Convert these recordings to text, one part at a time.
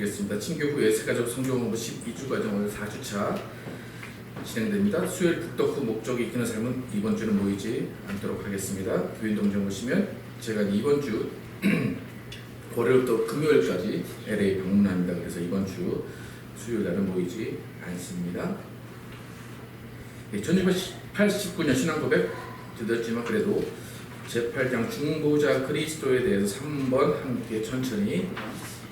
드리겠습니다. 친교 후에 세가족 성경 공부 12주 과정 오늘 4주차 진행됩니다. 수요일 북덕 후 목적이 이끄는 삶은 이번 주는 모이지 않도록 하겠습니다. 교인 동정 보시면 제가 이번 주 월요일부터 금요일까지 LA 방문합니다. 그래서 이번 주 수요일 날은 모이지 않습니다. 1989년 신앙고백 드렸지만 그래도 제8장 중보자 그리스도에 대해서 3번 함께 천천히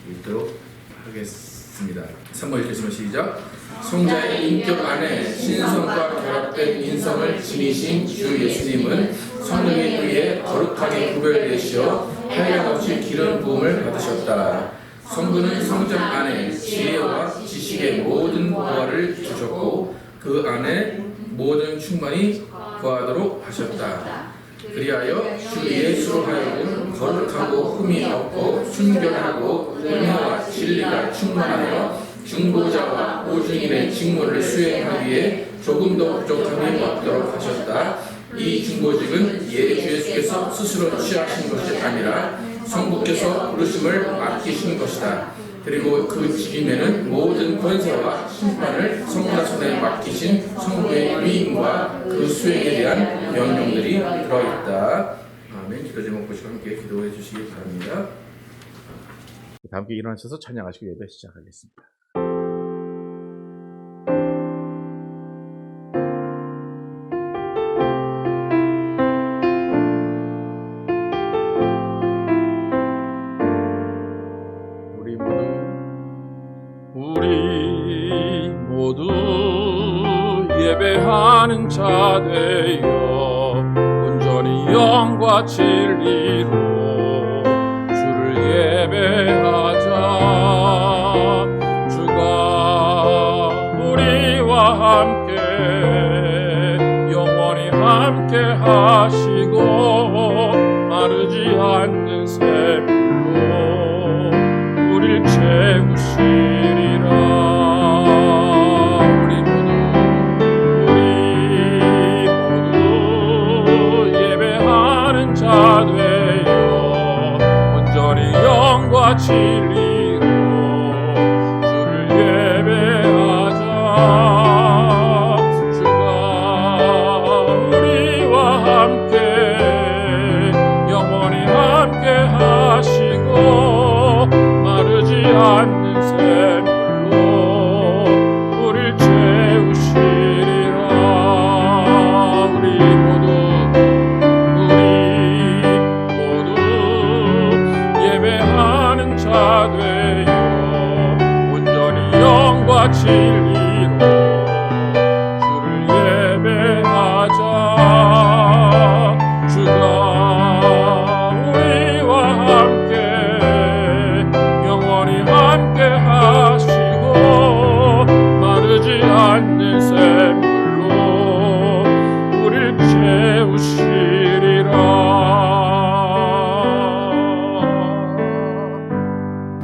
읽도록 하겠습니다. 3번 읽겠습니다. 시작. 성자의 인격 안에 신성과 결합된 인성을 지니신 주 예수님은 성령에 의해 거룩하게 구별되시어 한량없이 기름 부음을 받으셨다. 성부는 성전 안에 지혜와 지식의 모든 보화를 주셨고 그 안에 모든 충만이 거하도록 하셨다. 그리하여 주 예수로 하여금 거룩하고 흠이 없고 순결하고 은혜와 진리가 충만하여 중보자와 보증인의 직무를 수행하기 위해 조금 더 부족함이 없도록 하셨다. 이 중보직은 예 주 예수께서 스스로 취하신 것이 아니라 성부께서 부르심을 맡기신 것이다. 그리고 그 직임에는 모든 권세와 심판을 성자 손에 맡기신 성부의 위임과 그 수행에 대한 명령들이 들어있다. 아멘. 기도 제목 보시고 함께 기도해 주시기 바랍니다. 다 함께 일어나셔서 찬양하시고 예배 시작하겠습니다. 예배하는 자 되어 온전히 영과 진리로 주를 예배하자. 주가 우리와 함께 영원히 함께 하시고 마르지 않는 샘물로 우릴 채우시리라. 되어 온전히 영과 진리로 주를 예배하자. 주가 우리와 함께 영원히 함께 하시고 마르지 않는 샘물로 우릴 채우시리라. 우리 모두 예배하는 자 되어 온전히 영과 진리로 주를 예배하자. 주가 우리와 함께 영원히 함께 하시고 마르지 않는 샘물로 우릴 채우시리라.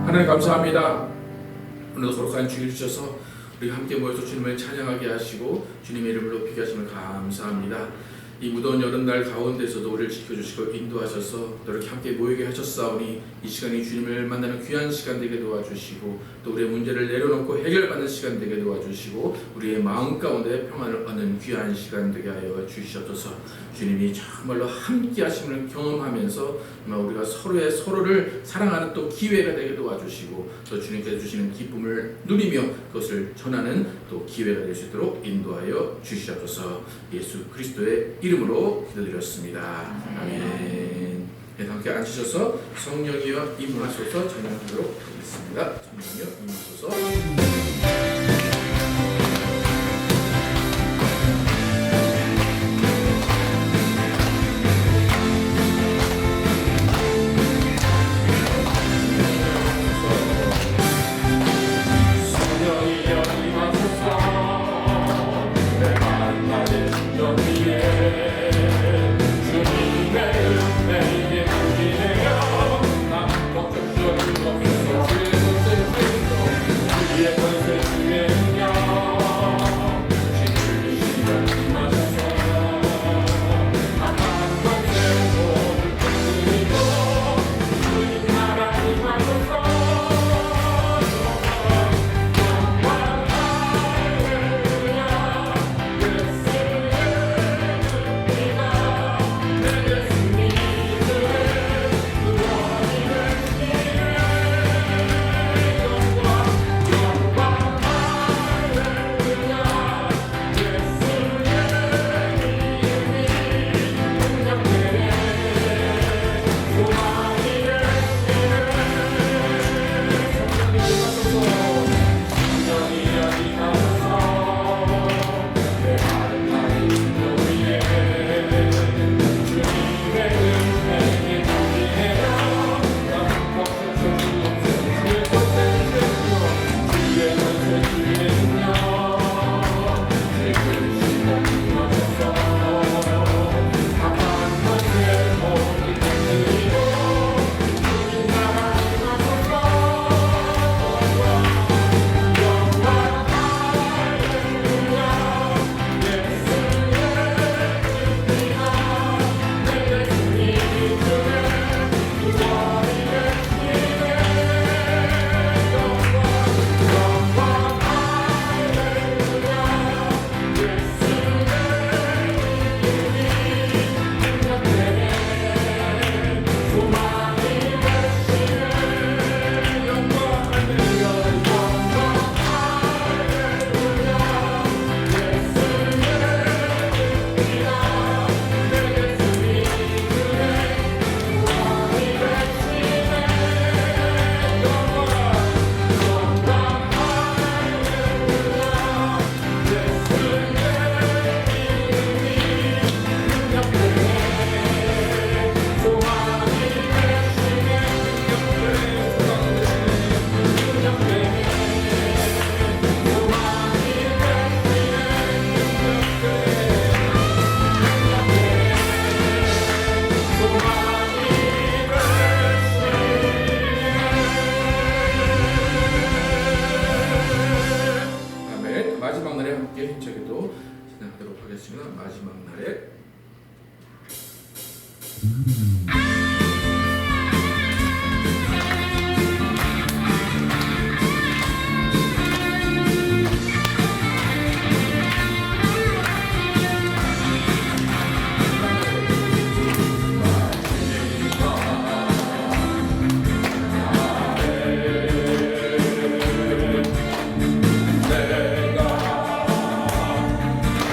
하나님 감사합니다. 오늘도 거룩한 주일 주셔서 우리가 함께 모여서 주님을 찬양하게 하시고 주님의 이름을 높이게 하심을 감사합니다. 이 무더운 여름날 가운데서도 우리를 지켜주시고 인도하셔서 또 이렇게 함께 모이게 하셨사오니 이 시간이 주님을 만나는 귀한 시간 되게 도와주시고 또 우리의 문제를 내려놓고 해결받는 시간 되게 도와주시고 우리의 마음 가운데 평안을 얻는 귀한 시간 되게 하여 주시옵소서. 주님이 정말로 함께 하심을 경험하면서 우리가 서로를 사랑하는 또 기회가 되게 도와주시고 또 주님께서 주시는 기쁨을 누리며 그것을 전하는 또 기회가 될 수 있도록 인도하여 주시옵소서. 예수 그리스도의 이름으로 기도드렸습니다. 아멘. 네, 함께 앉으셔서 성령이여 임하소서 찬양하도록 하겠습니다. 성령이여 임하소서. 주님의 날에 함께 힘차게도 진행하도록 하겠습니다. 마지막 날에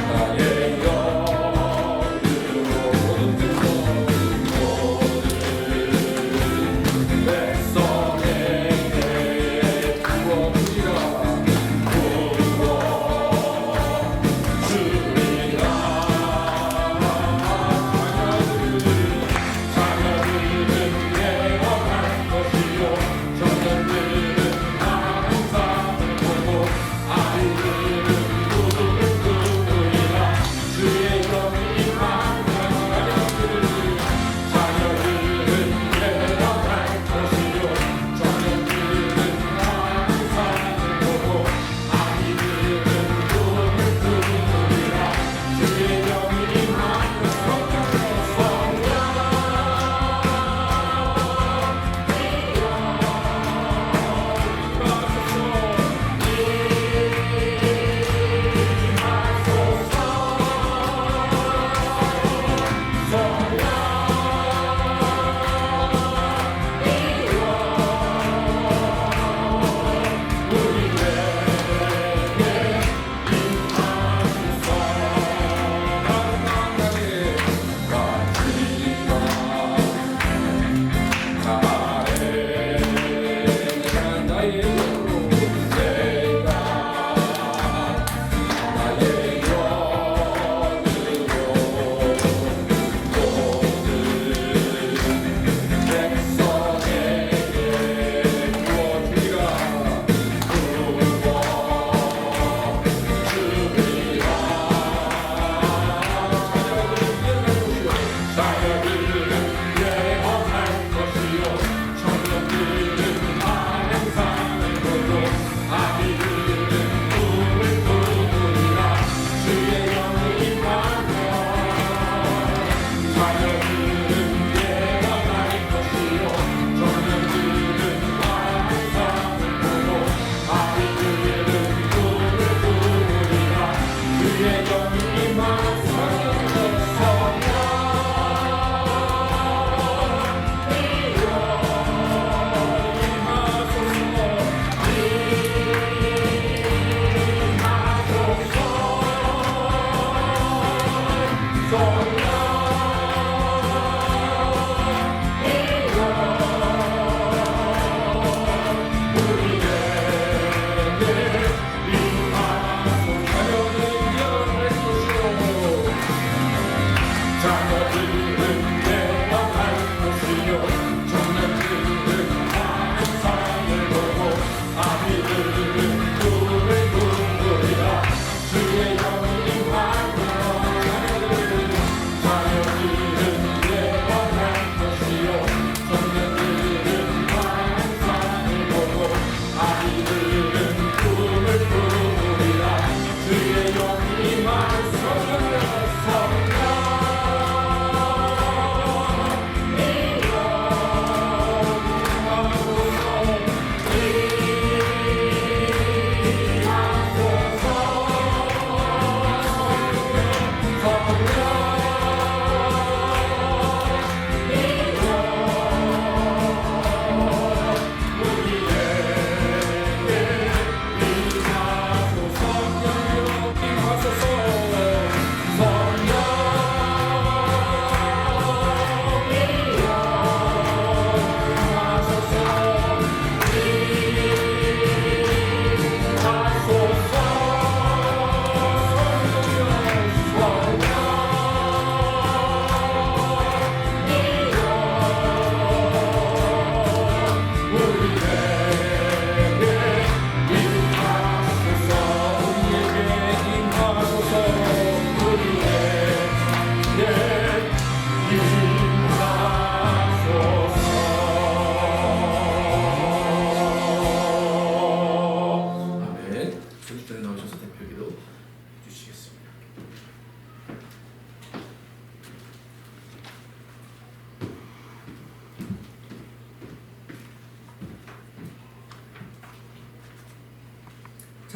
나의 영으로 모든 것도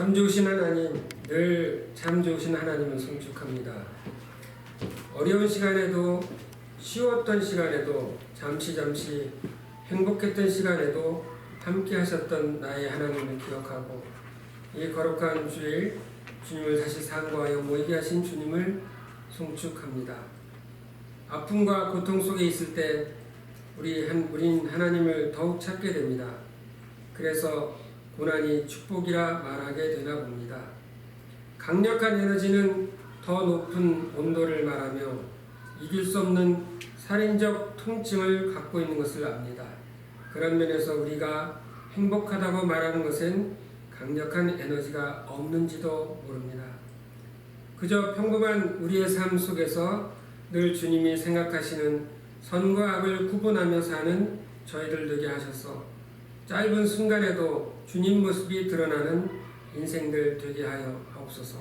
참 좋으신 하나님, 늘 참 좋으신 하나님을 송축합니다. 어려운 시간에도, 쉬웠던 시간에도, 잠시 행복했던 시간에도 함께 하셨던 나의 하나님을 기억하고, 이 거룩한 주일 주님을 다시 상고하여 모이게 하신 주님을 송축합니다. 아픔과 고통 속에 있을 때 우린 하나님을 더욱 찾게 됩니다. 그래서 고난이 축복이라 말하게 되나 봅니다. 강력한 에너지는 더 높은 온도를 말하며 이길 수 없는 살인적 통증을 갖고 있는 것을 압니다. 그런 면에서 우리가 행복하다고 말하는 것은 강력한 에너지가 없는지도 모릅니다. 그저 평범한 우리의 삶 속에서 늘 주님이 생각하시는 선과 악을 구분하며 사는 저희들 되게 하셔서 짧은 순간에도 주님 모습이 드러나는 인생들 되게 하여 하옵소서.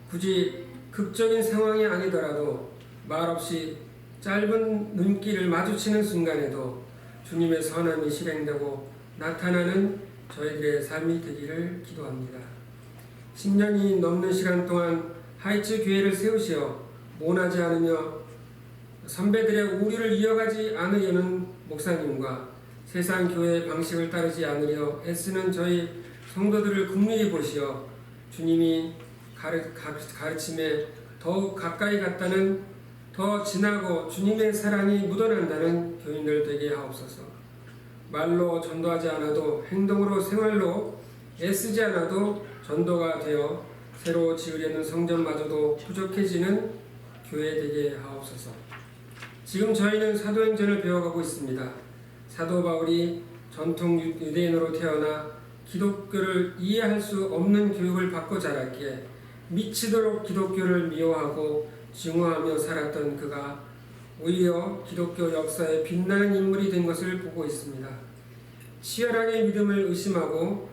굳이 극적인 상황이 아니더라도 말없이 짧은 눈길을 마주치는 순간에도 주님의 선함이 실행되고 나타나는 저희들의 삶이 되기를 기도합니다. 10년이 넘는 시간 동안 하이츠 교회를 세우시어 모나지 않으며 선배들의 오류를 이어가지 않으려는 목사님과 세상 교회의 방식을 따르지 않으려 애쓰는 저희 성도들을 긍휼히 보시어 주님이 가르침에 더욱 가까이 갔다는, 더 진하고 주님의 사랑이 묻어난다는 교인들 되게 하옵소서. 말로 전도하지 않아도 행동으로 생활로 애쓰지 않아도 전도가 되어 새로 지으려는 성전마저도 부족해지는 교회 되게 하옵소서. 지금 저희는 사도행전을 배워가고 있습니다. 사도 바울이 전통 유대인으로 태어나 기독교를 이해할 수 없는 교육을 받고 자랐기에 미치도록 기독교를 미워하고 증오하며 살았던 그가 오히려 기독교 역사에 빛나는 인물이 된 것을 보고 있습니다. 치열하게 믿음을 의심하고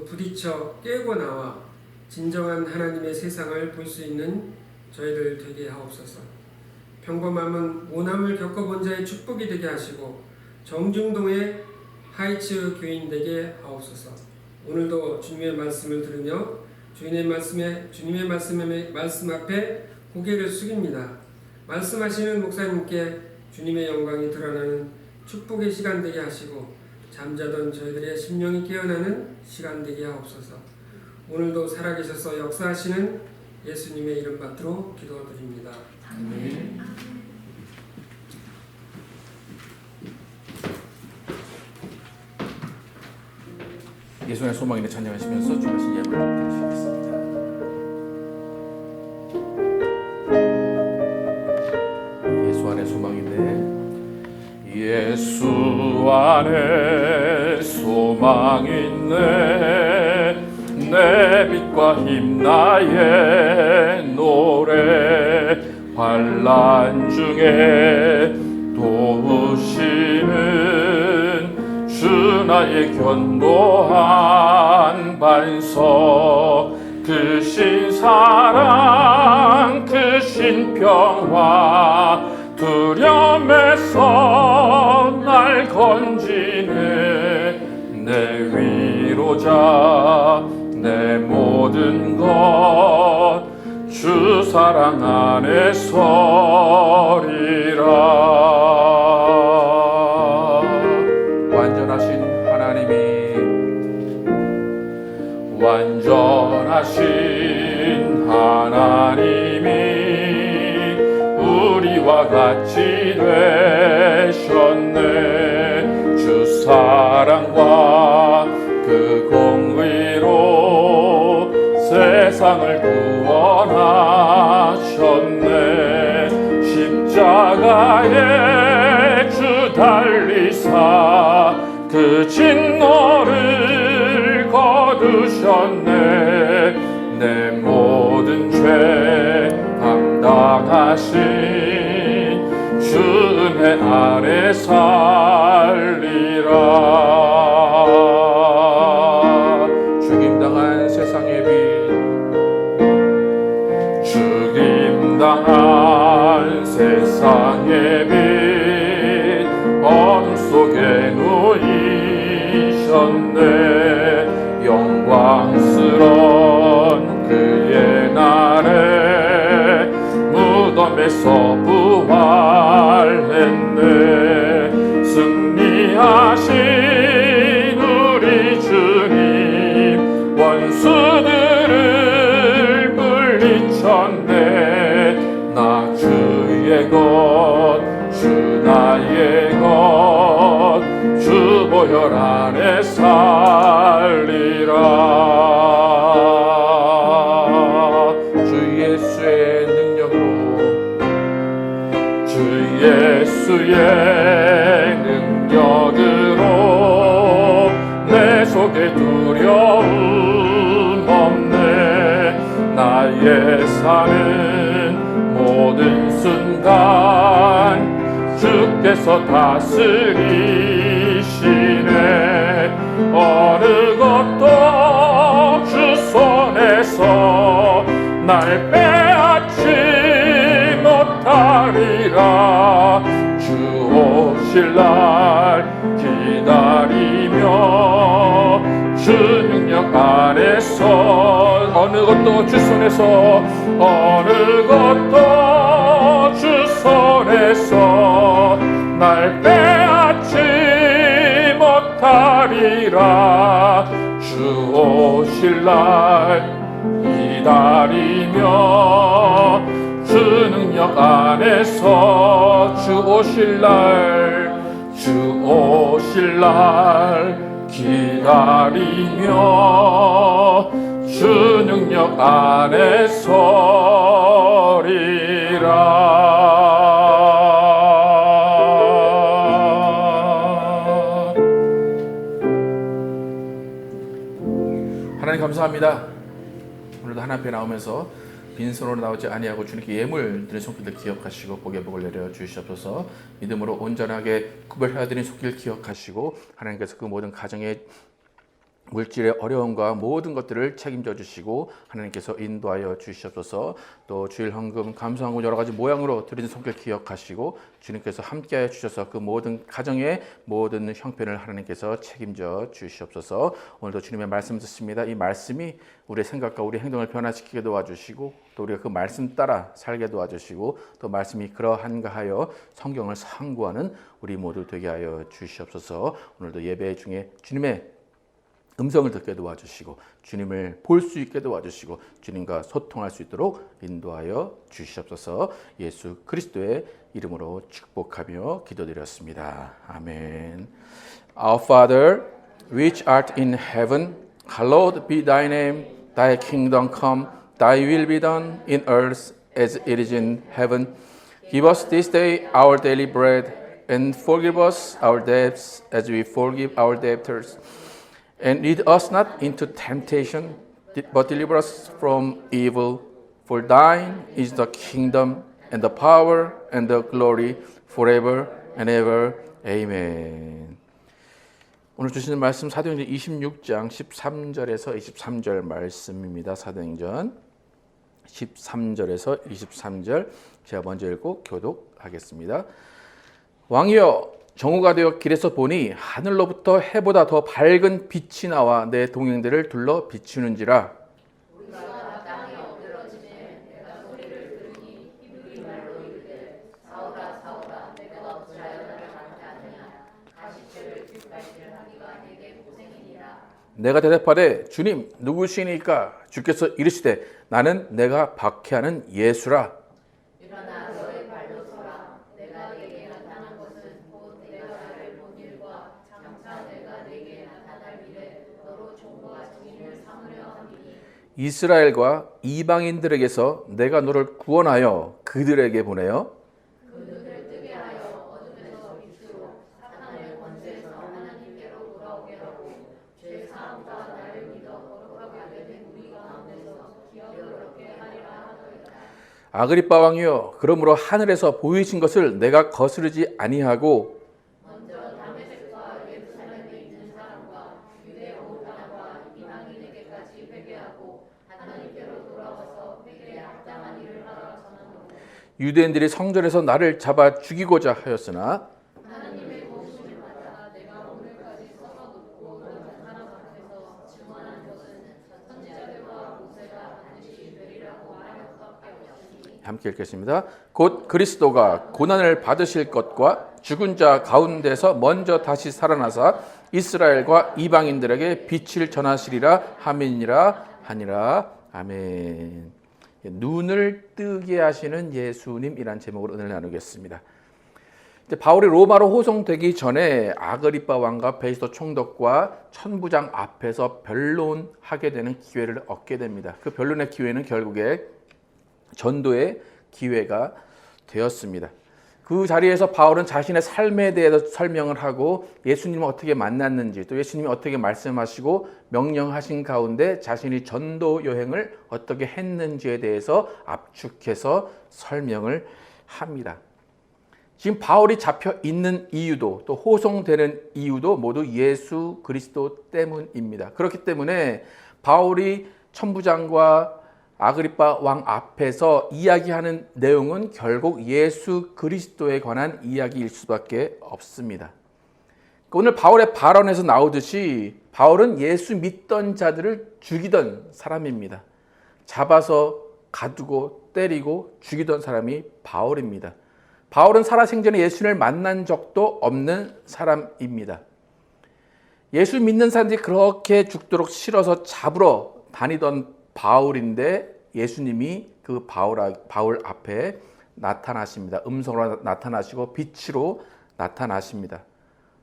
부딪혀 깨고 나와 진정한 하나님의 세상을 볼 수 있는 저희들 되게 하옵소서. 평범함은 모남을 겪어본 자의 축복이 되게 하시고 정중동의 하이츠 교인 되게 하옵소서. 오늘도 주님의 말씀을 들으며 주님의 말씀 앞에 고개를 숙입니다. 말씀하시는 목사님께 주님의 영광이 드러나는 축복의 시간 되게 하시고 잠자던 저희들의 심령이 깨어나는 시간 되게 하옵소서. 오늘도 살아계셔서 역사하시는 예수님의 이름 받들어 기도드립니다. 아멘. 예수의 소망인데 찬양하시면서 주하신 예물을 드리시겠습니다. 예수 안에 소망인데 예수 안에 소망있네 내 빛과 힘 나의 노래 환난 중에 도우시는 주 나의 견고한 반석 크신 사랑 크신 평화 두려움에서 날 건지네 내 위로자 내 모든 것 주 사랑 안에 서리라. 완전하신 하나님이 우리와 같이 되셨네. 주 사랑과 그 공의로 세상을 구원하셨네. 십자가에 주 달리사 그 진노를 거두셨네. 내 모든 죄 담당하신 주 은혜 아래 살리라. 죽임당한 세상의 빛 죽임당한 세상의 빛 어둠 속에 누이셨네. 영광스러운 죽음에서 부활했네. 승리하신 우리 주님 원수들을 물리쳤네. 나 주의 것 주 나의 것 주 보혈 안에 살리라. 주 예수의 능력으로 주 예수의 능력으로 내 속에 두려움 없네. 나의 사는 모든 순간 주께서 다스리시네. 어느 것도 주 손에서 날 빼앗지 못하리라. 주 오실 날 기다리며 주 능력 안에서 어느 것도 주 손에서 어느 것도 주 손에서 날 빼앗지 못하리라. 주 오실 날 기다리며 주 능력 안에서 주 오실 날 기다리며 주 능력 안에 서리라. 하나님 감사합니다. 오늘도 하나님 앞에 나오면서 빈손으로 나오지 아니하고 주님께 예물 드린 손길들 기억하시고 복의 복을 내려 주시옵소서. 믿음으로 온전하게 구별해야 되는 손길 기억하시고 하나님께서 그 모든 가정의 물질의 어려움과 모든 것들을 책임져 주시고 하나님께서 인도하여 주시옵소서. 또 주일 헌금 감사하고 여러 가지 모양으로 드리는 손길 기억하시고 주님께서 함께하여 주셔서 그 모든 가정의 모든 형편을 하나님께서 책임져 주시옵소서. 오늘도 주님의 말씀 듣습니다. 이 말씀이 우리의 생각과 우리의 행동을 변화시키게 도와주시고 또 우리가 그 말씀 따라 살게 도와주시고 또 말씀이 그러한가 하여 성경을 상고하는 우리 모두 되게 하여 주시옵소서. 오늘도 예배 중에 주님의 음성을 듣게 도와주시고 주님을 볼 수 있게 도와주시고 주님과 소통할 수 있도록 인도하여 주시옵소서. 예수 그리스도의 이름으로 축복하며 기도드렸습니다. 아멘. Our Father, which art in heaven, hallowed be thy name. Thy kingdom come, thy will be done in earth as it is in heaven. Give us this day our daily bread, and forgive us our debts as we forgive our debtors. And lead us not into temptation, but deliver us from evil. For thine is the kingdom, and the power, and the glory, forever and ever. Amen. 오늘 주시는 말씀 사도행전 26장 13절에서 23절 말씀입니다. 사도행전 13절에서 23절 제가 먼저 읽고 교독하겠습니다. 왕이여, 정오가 되어 길에서 보니 하늘로부터 해보다 더 밝은 빛이 나와 내 동행들을 둘러 비추는지라. 내가 대답하되 주님 누구시니까? 주께서 이르시되 나는 내가 박해하는 예수라. 이스라엘과 이방인들에게서 내가 너를 구원하여 그들에게 보내어 그들을 뜨게 하여 어둠에서 빛으로 사탄의 권세에서 하나님께로 돌아오게 하고 죄 사함과 나를 믿어 거룩하게 된 우리 가운데서 기업롭게 하리라 하더이다. 아그리빠 왕이여, 그러므로 하늘에서 보이신 것을 내가 거스르지 아니하고 유대인들이 성전에서 나를 잡아 죽이고자 하였으나 하나님의 도우심을 받아 내가 오늘까지 서서 듣고 하나 앞에서 증언한 것은 선지자들과 모세가 반드시 되리라고 하였밖에 없으니 함께 읽겠습니다. 곧 그리스도가 고난을 받으실 것과 죽은 자 가운데서 먼저 다시 살아나사 이스라엘과 이방인들에게 빛을 전하시리라 하민이라 하니라. 아멘. 눈을 뜨게 하시는 예수님이란 제목으로 오늘 나누겠습니다. 바울이 로마로 호송되기 전에 아그리빠 왕과 베이스도 총독과 천부장 앞에서 변론하게 되는 기회를 얻게 됩니다. 그 변론의 기회는 결국에 전도의 기회가 되었습니다. 그 자리에서 바울은 자신의 삶에 대해서 설명을 하고 예수님을 어떻게 만났는지, 또 예수님이 어떻게 말씀하시고 명령하신 가운데 자신이 전도 여행을 어떻게 했는지에 대해서 압축해서 설명을 합니다. 지금 바울이 잡혀 있는 이유도, 또 호송되는 이유도 모두 예수 그리스도 때문입니다. 그렇기 때문에 바울이 천부장과 아그리빠 왕 앞에서 이야기하는 내용은 결국 예수 그리스도에 관한 이야기일 수밖에 없습니다. 오늘 바울의 발언에서 나오듯이 바울은 예수 믿던 자들을 죽이던 사람입니다. 잡아서 가두고 때리고 죽이던 사람이 바울입니다. 바울은 살아생전에 예수를 만난 적도 없는 사람입니다. 예수 믿는 사람들이 그렇게 죽도록 싫어서 잡으러 다니던 바울인데 예수님이 그 바울 앞에 나타나십니다. 음성으로 나타나시고 빛으로 나타나십니다.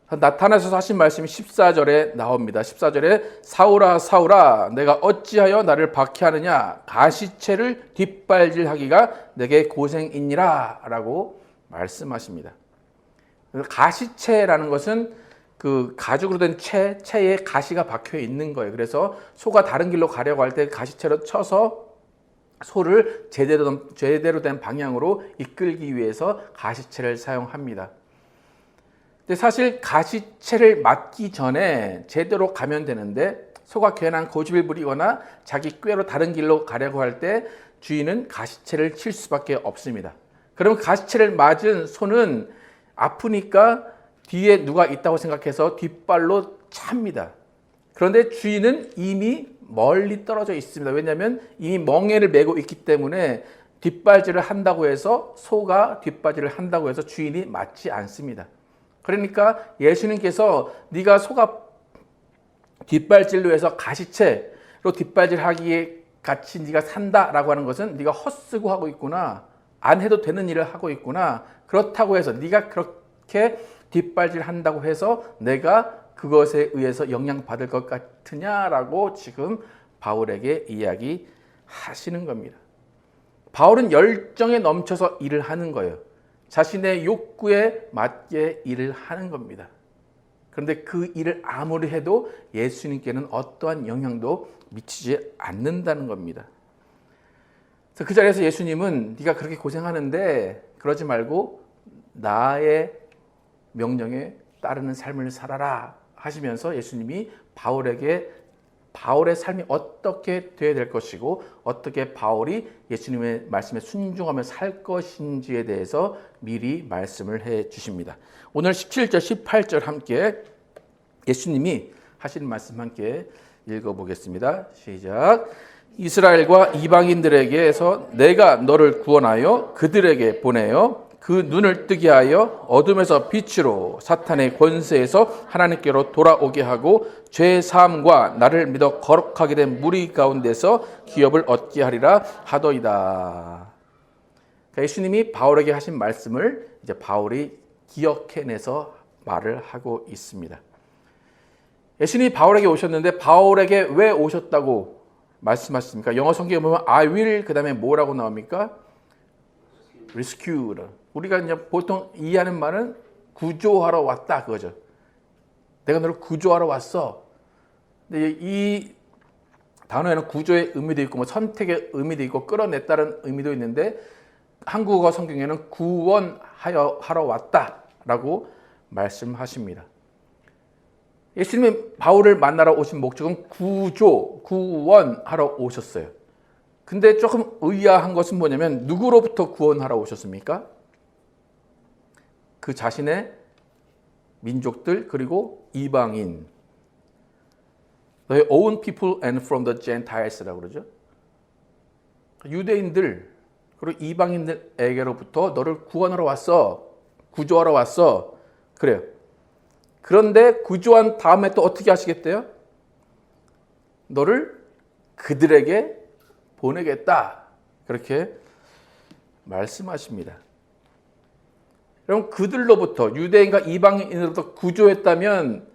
나타나셔서 하신 말씀이 14절에 나옵니다. 14절에 사울아 사울아 내가 어찌하여 나를 박해하느냐 가시채를 뒷발질하기가 내게 고생이니라 라고 말씀하십니다. 가시채라는 것은 그 가죽으로 된 채에 가시가 박혀 있는 거예요. 그래서 소가 다른 길로 가려고 할 때 가시채로 쳐서 소를 제대로 된 방향으로 이끌기 위해서 가시채를 사용합니다. 근데 사실 가시채를 맞기 전에 제대로 가면 되는데 소가 괜한 고집을 부리거나 자기 꾀로 다른 길로 가려고 할 때 주인은 가시채를 칠 수밖에 없습니다. 그럼 가시채를 맞은 소는 아프니까 뒤에 누가 있다고 생각해서 뒷발로 찹니다. 그런데 주인은 이미 멀리 떨어져 있습니다. 왜냐하면 이미 멍에를 메고 있기 때문에 뒷발질을 한다고 해서 소가 뒷발질을 한다고 해서 주인이 맞지 않습니다. 그러니까 예수님께서 네가 소가 뒷발질로 해서 가시채로 뒷발질하기에 같이 네가 산다라고 하는 것은 네가 헛쓰고 하고 있구나. 안 해도 되는 일을 하고 있구나. 그렇다고 해서 네가 그렇게 뒷발질 한다고 해서 내가 그것에 의해서 영향받을 것 같으냐라고 지금 바울에게 이야기하시는 겁니다. 바울은 열정에 넘쳐서 일을 하는 거예요. 자신의 욕구에 맞게 일을 하는 겁니다. 그런데 그 일을 아무리 해도 예수님께는 어떠한 영향도 미치지 않는다는 겁니다. 그래서 그 자리에서 예수님은 네가 그렇게 고생하는데 그러지 말고 나의 명령에 따르는 삶을 살아라 하시면서 예수님이 바울에게 바울의 삶이 어떻게 되어야 될 것이고 어떻게 바울이 예수님의 말씀에 순종하며 살 것인지에 대해서 미리 말씀을 해 주십니다. 오늘 17절 18절 함께 예수님이 하시는 말씀 함께 읽어보겠습니다. 시작. 이스라엘과 이방인들에게서 내가 너를 구원하여 그들에게 보내어 그 눈을 뜨게 하여 어둠에서 빛으로 사탄의 권세에서 하나님께로 돌아오게 하고 죄 사함과 나를 믿어 거룩하게 된 무리 가운데서 기업을 얻게 하리라 하더이다. 그러니까 예수님이 바울에게 하신 말씀을 이제 바울이 기억해내서 말을 하고 있습니다. 예수님이 바울에게 오셨는데 바울에게 왜 오셨다고 말씀하십니까? 영어 성경에 보면 I will 그 다음에 뭐라고 나옵니까? Rescue. 우리가 이제 보통 이해하는 말은 구조하러 왔다 그거죠. 내가 너를 구조하러 왔어. 근데 이 단어에는 구조의 의미도 있고 뭐 선택의 의미도 있고 끌어냈다는 의미도 있는데 한국어 성경에는 구원하러 왔다라고 말씀하십니다. 예수님이 바울을 만나러 오신 목적은 구원하러 오셨어요. 근데 조금 의아한 것은 뭐냐면 누구로부터 구원하러 오셨습니까? 그 자신의 민족들 그리고 이방인, The own people and from the Gentiles라고 그러죠. 유대인들 그리고 이방인들에게로부터 너를 구원하러 왔어. 구조하러 왔어. 그래요. 그런데 구조한 다음에 또 어떻게 하시겠대요? 너를 그들에게 보내겠다. 그렇게 말씀하십니다. 여러분, 그들로부터, 유대인과 이방인으로부터 구조했다면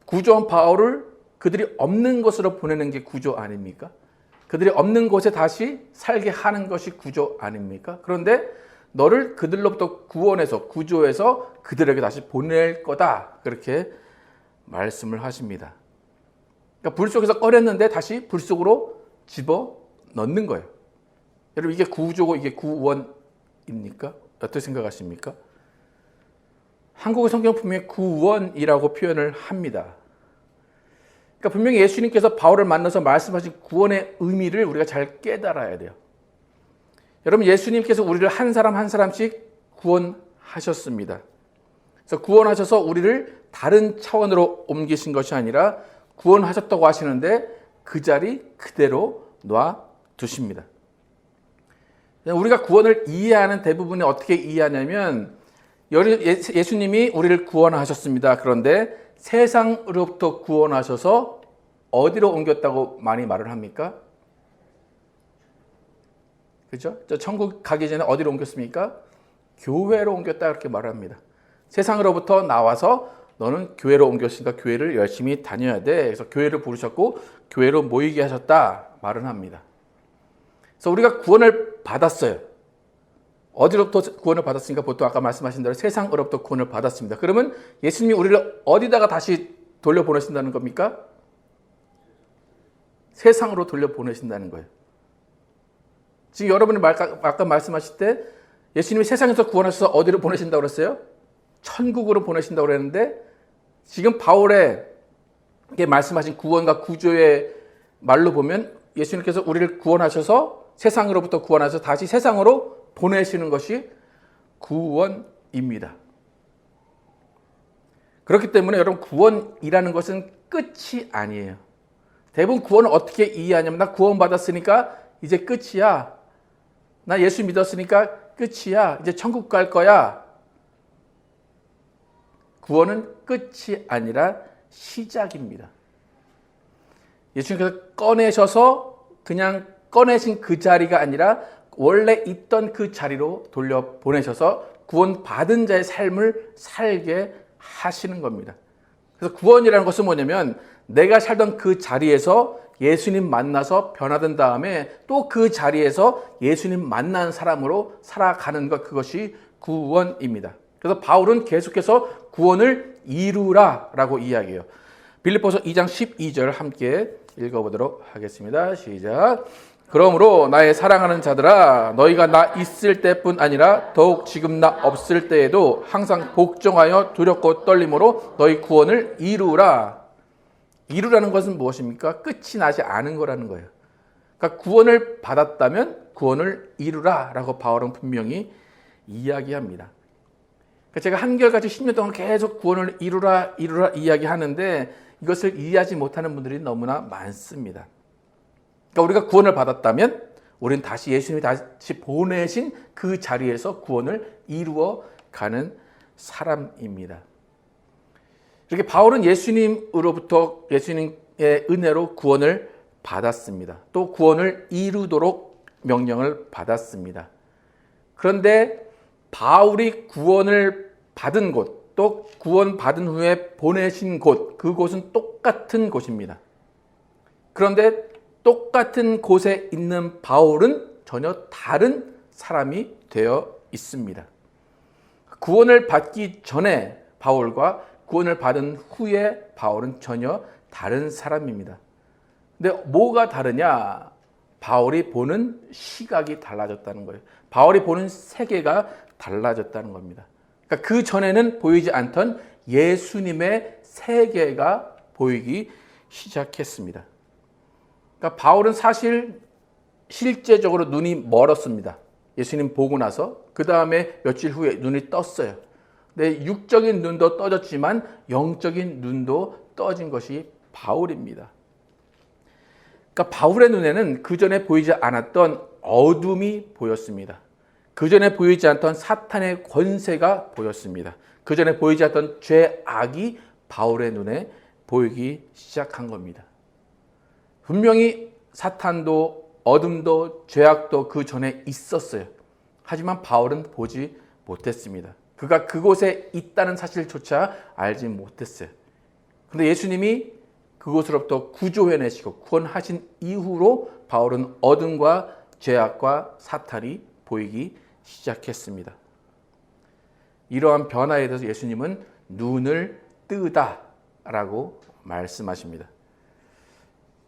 구조한 바울을 그들이 없는 곳으로 보내는 게 구조 아닙니까? 그들이 없는 곳에 다시 살게 하는 것이 구조 아닙니까? 그런데 너를 그들로부터 구원해서 구조해서 그들에게 다시 보낼 거다. 그렇게 말씀을 하십니다. 그러니까 불 속에서 꺼냈는데 다시 불 속으로 집어 넣는 거예요. 여러분, 이게 구조고 이게 구원입니까? 어떻게 생각하십니까? 한국의 성경 분명히 구원이라고 표현을 합니다. 그러니까 분명히 예수님께서 바울을 만나서 말씀하신 구원의 의미를 우리가 잘 깨달아야 돼요. 여러분, 예수님께서 우리를 한 사람 한 사람씩 구원하셨습니다. 그래서 구원하셔서 우리를 다른 차원으로 옮기신 것이 아니라 구원하셨다고 하시는데 그 자리 그대로 놔두십니다. 우리가 구원을 이해하는 대부분이 어떻게 이해하냐면 예수님이 우리를 구원하셨습니다. 그런데 세상으로부터 구원하셔서 어디로 옮겼다고 많이 말을 합니까? 그죠? 저 천국 가기 전에 어디로 옮겼습니까? 교회로 옮겼다 이렇게 말합니다. 세상으로부터 나와서 너는 교회로 옮겼으니까 교회를 열심히 다녀야 돼. 그래서 교회를 부르셨고 교회로 모이게 하셨다 말은 합니다. 그래서 우리가 구원을 받았어요. 어디로부터 구원을 받았습니까? 보통 아까 말씀하신 대로 세상으로부터 구원을 받았습니다. 그러면 예수님이 우리를 어디다가 다시 돌려보내신다는 겁니까? 세상으로 돌려보내신다는 거예요. 지금 여러분이 아까 말씀하실 때 예수님이 세상에서 구원하셔서 어디로 보내신다고 그랬어요? 천국으로 보내신다고 그랬는데 지금 바울의 말씀하신 구원과 구조의 말로 보면 예수님께서 우리를 구원하셔서 세상으로부터 구원하셔서 다시 세상으로 보내시는 것이 구원입니다. 그렇기 때문에 여러분, 구원이라는 것은 끝이 아니에요. 대부분 구원을 어떻게 이해하냐면 나 구원받았으니까 이제 끝이야. 나 예수 믿었으니까 끝이야. 이제 천국 갈 거야. 구원은 끝이 아니라 시작입니다. 예수님께서 꺼내셔서 그냥 꺼내신 그 자리가 아니라 원래 있던 그 자리로 돌려보내셔서 구원받은 자의 삶을 살게 하시는 겁니다. 그래서 구원이라는 것은 뭐냐면 내가 살던 그 자리에서 예수님 만나서 변화된 다음에 또 그 자리에서 예수님 만난 사람으로 살아가는 것, 그것이 구원입니다. 그래서 바울은 계속해서 구원을 이루라 라고 이야기해요. 빌립보서 2장 12절 함께 읽어보도록 하겠습니다. 시작. 그러므로 나의 사랑하는 자들아, 너희가 나 있을 때뿐 아니라 더욱 지금 나 없을 때에도 항상 복종하여 두렵고 떨림으로 너희 구원을 이루라. 이루라는 것은 무엇입니까? 끝이 나지 않은 거라는 거예요. 그러니까 구원을 받았다면 구원을 이루라 라고 바울은 분명히 이야기합니다. 그러니까 제가 한결같이 10년 동안 계속 구원을 이루라 이야기하는데 이것을 이해하지 못하는 분들이 너무나 많습니다. 그러니까 우리가 구원을 받았다면 우리는 다시 예수님이 다시 보내신 그 자리에서 구원을 이루어 가는 사람입니다. 이렇게 바울은 예수님으로부터 예수님의 은혜로 구원을 받았습니다. 또 구원을 이루도록 명령을 받았습니다. 그런데 바울이 구원을 받은 곳, 또 구원받은 후에 보내신 곳, 그곳은 똑같은 곳입니다. 그런데 똑같은 곳에 있는 바울은 전혀 다른 사람이 되어 있습니다. 구원을 받기 전에 바울과 구원을 받은 후에 바울은 전혀 다른 사람입니다. 근데 뭐가 다르냐? 바울이 보는 시각이 달라졌다는 거예요. 바울이 보는 세계가 달라졌다는 겁니다. 그러니까 그 전에는 보이지 않던 예수님의 세계가 보이기 시작했습니다. 그러니까 바울은 사실 실제적으로 눈이 멀었습니다. 예수님 보고 나서 그 다음에 며칠 후에 눈이 떴어요. 근데 육적인 눈도 떠졌지만 영적인 눈도 떠진 것이 바울입니다. 그러니까 바울의 눈에는 그 전에 보이지 않았던 어둠이 보였습니다. 그 전에 보이지 않던 사탄의 권세가 보였습니다. 그 전에 보이지 않던 죄악이 바울의 눈에 보이기 시작한 겁니다. 분명히 사탄도 어둠도 죄악도 그 전에 있었어요. 하지만 바울은 보지 못했습니다. 그가 그곳에 있다는 사실조차 알지 못했어요. 그런데 예수님이 그곳으로부터 구조해내시고 구원하신 이후로 바울은 어둠과 죄악과 사탄이 보이기 시작했습니다. 이러한 변화에 대해서 예수님은 눈을 뜨다라고 말씀하십니다.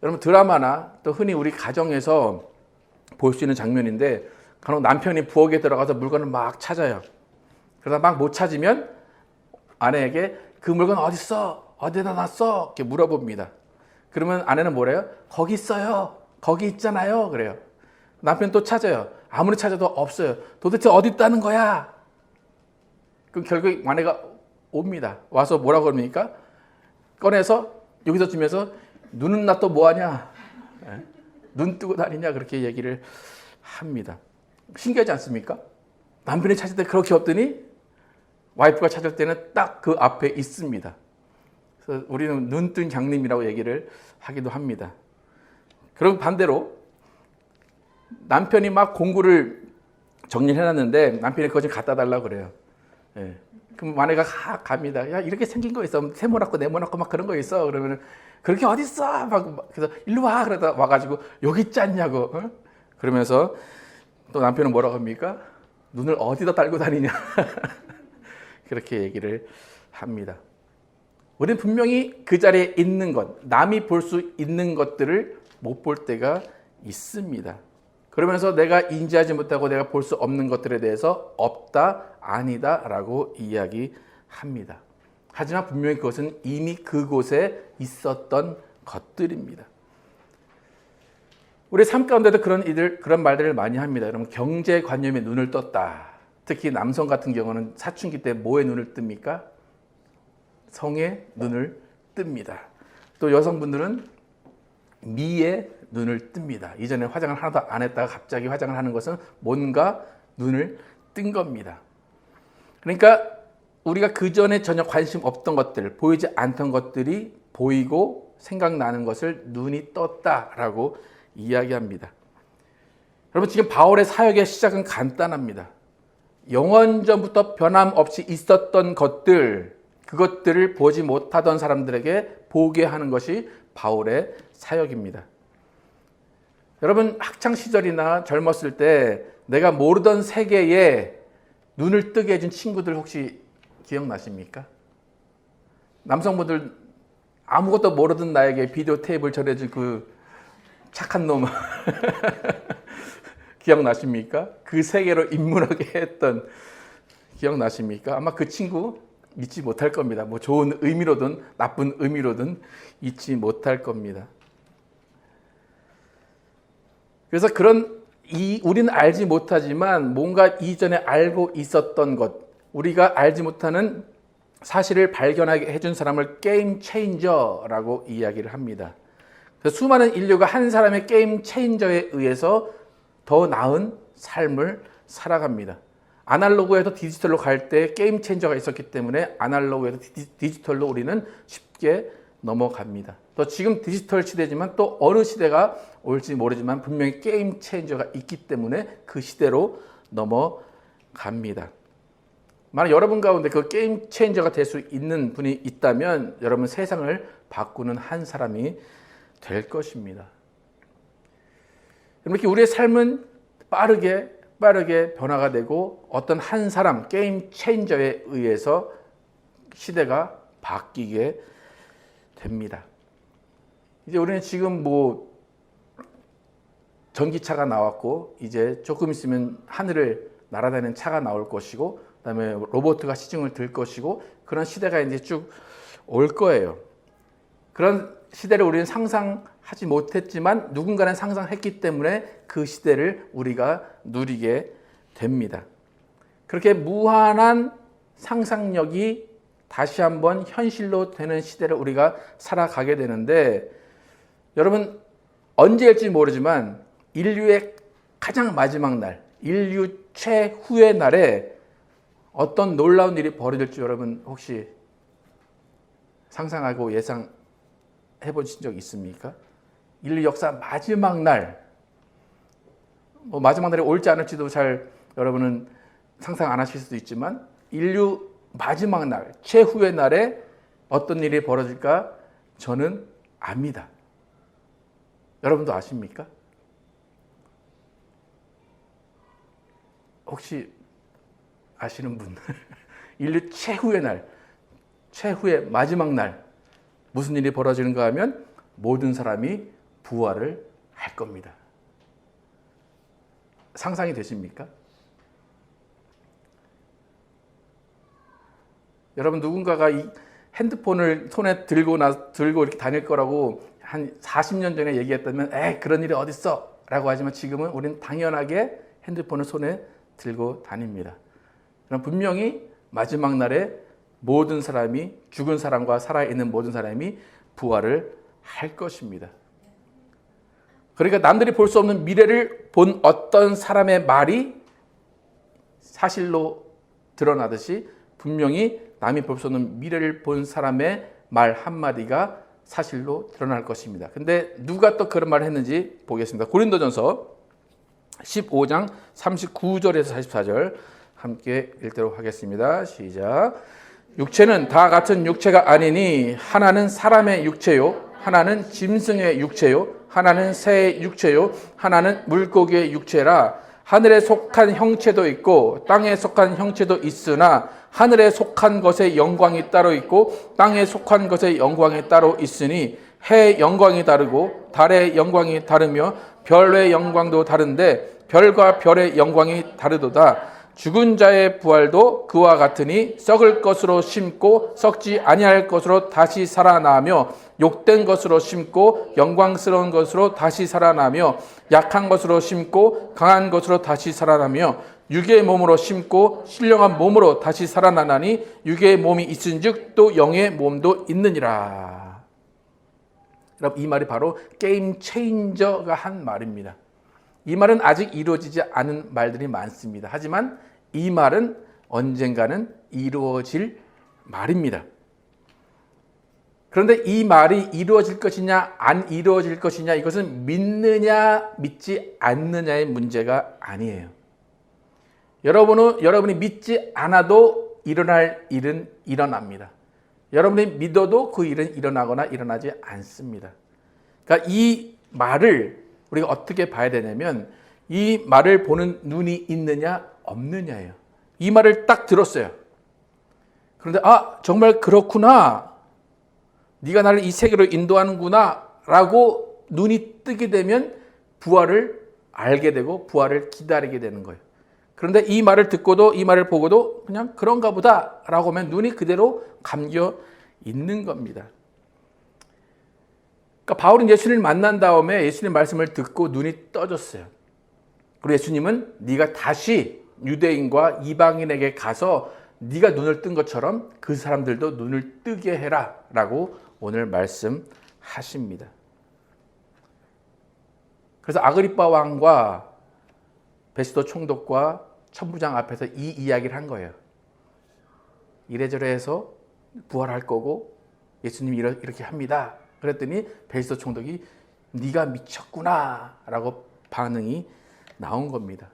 여러분, 드라마나 또 흔히 우리 가정에서 볼 수 있는 장면인데, 간혹 남편이 부엌에 들어가서 물건을 막 찾아요. 그러다 막 못 찾으면 아내에게 그 물건 어디 있어? 어디다 놨어? 이렇게 물어봅니다. 그러면 아내는 뭐래요? 거기 있어요. 거기 있잖아요. 그래요. 남편 또 찾아요. 아무리 찾아도 없어요. 도대체 어디 있다는 거야? 그럼 결국 아내가 옵니다. 와서 뭐라고 그럽니까? 꺼내서 여기서 주면서 눈은 나 또 뭐하냐? 눈 뜨고 다니냐? 그렇게 얘기를 합니다. 신기하지 않습니까? 남편이 찾을 때 그렇게 없더니 와이프가 찾을 때는 딱 그 앞에 있습니다. 그래서 우리는 눈뜬 장님이라고 얘기를 하기도 합니다. 그럼 반대로 남편이 막 공구를 정리를 해놨는데 남편이 그거 좀 갖다 달라고 그래요. 예. 그럼 아내가 갑니다. 야, 이렇게 생긴 거 있어. 세모났고 네모났고 막 그런 거 있어. 그러면 그렇게 어디 있어? 막 그래서 일로 와. 그러다 와가지고 여기 있지 않냐고. 어? 그러면서 또 남편은 뭐라고 합니까? 눈을 어디다 달고 다니냐. 그렇게 얘기를 합니다. 우리는 분명히 그 자리에 있는 것, 남이 볼 수 있는 것들을 못 볼 때가 있습니다. 그러면서 내가 인지하지 못하고 내가 볼 수 없는 것들에 대해서 없다, 아니다 라고 이야기합니다. 하지만 분명히 그것은 이미 그곳에 있었던 것들입니다. 우리 삶 가운데도 그런 말들을 많이 합니다. 여러분, 경제관념에 눈을 떴다. 특히 남성 같은 경우는 사춘기 때 뭐에 눈을 뜹니까? 성에 눈을 뜹니다. 또 여성분들은 미에 눈을 뜹니다. 이전에 화장을 하나도 안 했다가 갑자기 화장을 하는 것은 뭔가 눈을 뜬 겁니다. 그러니까 우리가 그 전에 전혀 관심 없던 것들, 보이지 않던 것들이 보이고 생각나는 것을 눈이 떴다라고 이야기합니다. 여러분, 지금 바울의 사역의 시작은 간단합니다. 영원전부터 변함없이 있었던 것들, 그것들을 보지 못하던 사람들에게 보게 하는 것이 바울의 사역입니다. 여러분, 학창시절이나 젊었을 때 내가 모르던 세계에 눈을 뜨게 해준 친구들 혹시 기억나십니까? 남성분들 아무것도 모르던 나에게 비디오 테이프를 전해준 그 착한 놈 기억나십니까? 그 세계로 입문하게 했던 기억나십니까? 아마 그 친구 잊지 못할 겁니다. 뭐 좋은 의미로든 나쁜 의미로든 잊지 못할 겁니다. 그래서 우리는 알지 못하지만 뭔가 이전에 알고 있었던 것, 우리가 알지 못하는 사실을 발견하게 해준 사람을 게임 체인저라고 이야기를 합니다. 그래서 수많은 인류가 한 사람의 게임 체인저에 의해서 더 나은 삶을 살아갑니다. 아날로그에서 디지털로 갈 때 게임 체인저가 있었기 때문에 아날로그에서 디지털로 우리는 쉽게 넘어갑니다. 또 지금 디지털 시대지만 또 어느 시대가 올지 모르지만 분명히 게임 체인저가 있기 때문에 그 시대로 넘어갑니다. 만약 여러분 가운데 그 게임 체인저가 될 수 있는 분이 있다면 여러분 세상을 바꾸는 한 사람이 될 것입니다. 이렇게 우리의 삶은 빠르게 변화가 되고 어떤 한 사람 게임 체인저에 의해서 시대가 바뀌게 됩니다. 이제 우리는 지금 뭐 전기차가 나왔고 이제 조금 있으면 하늘을 날아다니는 차가 나올 것이고 그다음에 로봇가 시중을 들 것이고 그런 시대가 이제 쭉 올 거예요. 그런 시대를 우리는 상상하지 못했지만 누군가는 상상했기 때문에 그 시대를 우리가 누리게 됩니다. 그렇게 무한한 상상력이 다시 한번 현실로 되는 시대를 우리가 살아가게 되는데 여러분 언제일지 모르지만 인류의 가장 마지막 날, 인류 최후의 날에 어떤 놀라운 일이 벌어질지 여러분 혹시 상상하고 예상해 보신 적 있습니까? 인류 역사 마지막 날, 마지막 날이 올지 않을지도 잘 여러분은 상상 안 하실 수도 있지만 인류 마지막 날, 최후의 날에 어떤 일이 벌어질까 저는 압니다. 여러분도 아십니까? 혹시 아시는 분? 인류 최후의 날, 최후의 마지막 날 무슨 일이 벌어지는가 하면 모든 사람이 부활을 할 겁니다. 상상이 되십니까? 여러분 누군가가 이 핸드폰을 손에 들고 이렇게 다닐 거라고 한 40년 전에 얘기했다면 그런 일이 어딨어 라고 하지만 지금은 우리는 당연하게 핸드폰을 손에 들고 다닙니다. 그럼 분명히 마지막 날에 모든 사람이, 죽은 사람과 살아있는 모든 사람이 부활을 할 것입니다. 그러니까 남들이 볼 수 없는 미래를 본 어떤 사람의 말이 사실로 드러나듯이 분명히 남이 볼 수 없는 미래를 본 사람의 말 한마디가 사실로 드러날 것입니다. 근데 누가 또 그런 말을 했는지 보겠습니다. 고린도전서 15장 39절에서 44절 함께 읽도록 하겠습니다. 시작. 육체는 다 같은 육체가 아니니 하나는 사람의 육체요, 하나는 짐승의 육체요, 하나는 새의 육체요, 하나는 물고기의 육체라. 하늘에 속한 형체도 있고 땅에 속한 형체도 있으나 하늘에 속한 것의 영광이 따로 있고 땅에 속한 것의 영광이 따로 있으니 해의 영광이 다르고 달의 영광이 다르며 별의 영광도 다른데 별과 별의 영광이 다르도다. 죽은 자의 부활도 그와 같으니 썩을 것으로 심고 썩지 아니할 것으로 다시 살아나며 욕된 것으로 심고 영광스러운 것으로 다시 살아나며 약한 것으로 심고 강한 것으로 다시 살아나며 육의 몸으로 심고 신령한 몸으로 다시 살아나나니 육의 몸이 있은즉 또 영의 몸도 있느니라. 여러분 이 말이 바로 게임 체인저가 한 말입니다. 이 말은 아직 이루어지지 않은 말들이 많습니다. 하지만 이 말은 언젠가는 이루어질 말입니다. 그런데 이 말이 이루어질 것이냐 안 이루어질 것이냐 이것은 믿느냐 믿지 않느냐의 문제가 아니에요. 여러분이 믿지 않아도 일어날 일은 일어납니다. 여러분이 믿어도 그 일은 일어나거나 일어나지 않습니다. 그러니까 이 말을 우리가 어떻게 봐야 되냐면 이 말을 보는 눈이 있느냐 없느냐예요. 이 말을 딱 들었어요. 그런데 정말 그렇구나. 네가 나를 이 세계로 인도하는구나 라고 눈이 뜨게 되면 부활을 알게 되고 부활을 기다리게 되는 거예요. 그런데 이 말을 듣고도 이 말을 보고도 그냥 그런가 보다 라고 하면 눈이 그대로 감겨 있는 겁니다. 그러니까 바울은 예수님을 만난 다음에 예수님 말씀을 듣고 눈이 떠졌어요. 그리고 예수님은 네가 다시 유대인과 이방인에게 가서 네가 눈을 뜬 것처럼 그 사람들도 눈을 뜨게 해라 라고 오늘 말씀하십니다. 그래서 아그리빠 왕과 베스도 총독과 천부장 앞에서 이 이야기를 한 거예요. 이래저래 해서 부활할 거고 예수님이 이렇게 합니다. 그랬더니 베스도 총독이 네가 미쳤구나 라고 반응이 나온 겁니다.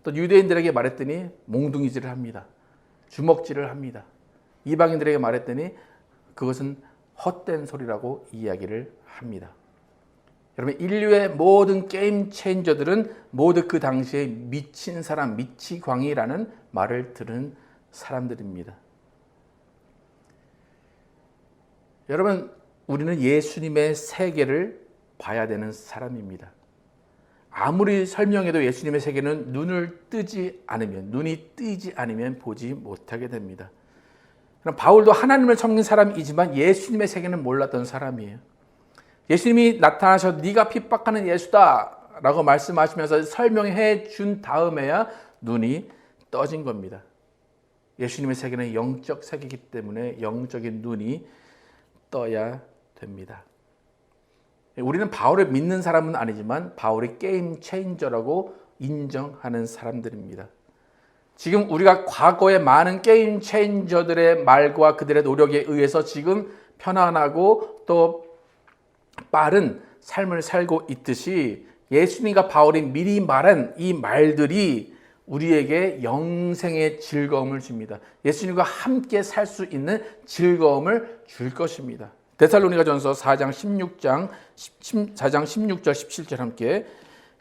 또 유대인들에게 말했더니 몽둥이질을 합니다. 주먹질을 합니다. 이방인들에게 말했더니 그것은 헛된 소리라고 이야기를 합니다. 여러분 인류의 모든 게임 체인저들은 모두 그 당시에 미친 사람, 미치광이라는 말을 들은 사람들입니다. 여러분 우리는 예수님의 세계를 봐야 되는 사람입니다. 아무리 설명해도 예수님의 세계는 눈이 뜨지 않으면 보지 못하게 됩니다. 그럼 바울도 하나님을 섬긴 사람이지만 예수님의 세계는 몰랐던 사람이에요. 예수님이 나타나셔 네가 핍박하는 예수다 라고 말씀하시면서 설명해 준 다음에야 눈이 떠진 겁니다. 예수님의 세계는 영적 세계이기 때문에 영적인 눈이 떠야 됩니다. 우리는 바울을 믿는 사람은 아니지만 바울이 게임 체인저라고 인정하는 사람들입니다. 지금 우리가 과거의 많은 게임 체인저들의 말과 그들의 노력에 의해서 지금 편안하고 또 빠른 삶을 살고 있듯이 예수님과 바울이 미리 말한 이 말들이 우리에게 영생의 즐거움을 줍니다. 예수님과 함께 살 수 있는 즐거움을 줄 것입니다. 데살로니가전서 4장 16절 17절 함께